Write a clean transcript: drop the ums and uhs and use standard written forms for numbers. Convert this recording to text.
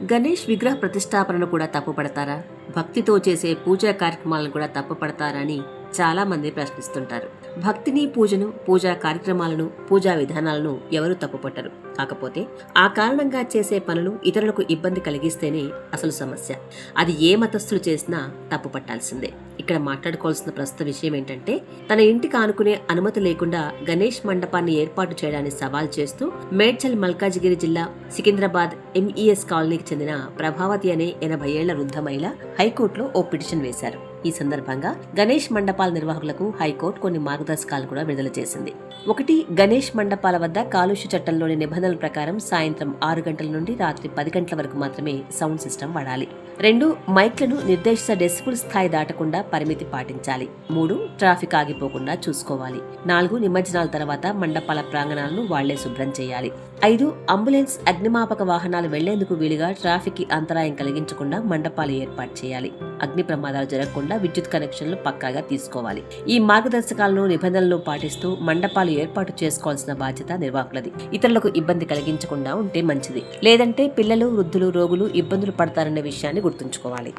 గణేష్ విగ్రహ ప్రతిష్టాపనను కూడా తప్పుపడతారా? భక్తితో చేసే పూజా కార్యక్రమాలను కూడా తప్పుపడతారా అని చాలా మంది ప్రశ్నిస్తుంటారు. భక్తిని, పూజను, పూజా కార్యక్రమాలను, పూజా విధానాలను ఎవరూ తప్పుపట్టరు. కాకపోతే ఆ కారణంగా చేసే పనులు ఇతరులకు ఇబ్బంది కలిగిస్తేనే అసలు సమస్య. అది ఏ మతస్థులు చేసినా తప్పు పట్టాల్సిందే. ఇక్కడ మాట్లాడుకోవాల్సిన ప్రస్తుత విషయం ఏంటంటే, తన ఇంటికి ఆనుకునే అనుమతి లేకుండా గణేష్ మండపాన్ని ఏర్పాటు చేయడాన్ని సవాల్ చేస్తూ మేడ్చల్ మల్కాజిగిరి జిల్లా సికింద్రాబాద్ ఎంఈఎస్ కాలనీకి చెందిన ప్రభావతి అనే 80 ఏళ్ల వృద్ధ మహిళ హైకోర్టులో ఓ పిటిషన్ వేశారు. ఈ సందర్భంగా గణేష్ మండపాల నిర్వాహకులకు హైకోర్టు కొన్ని మార్గదర్శకాలు కూడా విడుదల చేసింది. 1. గణేష్ మండపాల వద్ద కాలుష్య చట్టంలోని నిబంధనల ప్రకారం సాయంత్రం 6 గంటల నుండి రాత్రి 10 గంటల వరకు మాత్రమే సౌండ్ సిస్టమ్ వాడాలి. 2. మైక్లను నిర్దేశిత డెసిబుల్ స్థాయి దాటకుండా పరిమితి పాటించాలి. 3. ట్రాఫిక్ ఆగిపోకుండా చూసుకోవాలి. 4. నిమజ్జనాల తర్వాత మండపాల ప్రాంగణాలను వాళ్లే శుభ్రం చేయాలి. 5. అంబులెన్స్, అగ్నిమాపక వాహనాలు వెళ్లేందుకు వీలుగా ట్రాఫిక్ కి అంతరాయం కలిగించకుండా మండపాలు ఏర్పాటు చేయాలి. అగ్ని ప్రమాదాలు జరగకుండా విద్యుత్ కనెక్షన్లు పక్కాగా తీసుకోవాలి. ఈ మార్గదర్శకాలను, నిబంధనలను పాటిస్తూ మండపాలు ఏర్పాటు చేసుకోవాల్సిన బాధ్యత నిర్వాహకులది. ఇతరులకు ఇబ్బంది కలిగించకుండా ఉంటే మంచిది. లేదంటే పిల్లలు, వృద్ధులు, రోగులు ఇబ్బందులు పడతారనే విషయాన్ని గుర్తుంచుకోవాలి.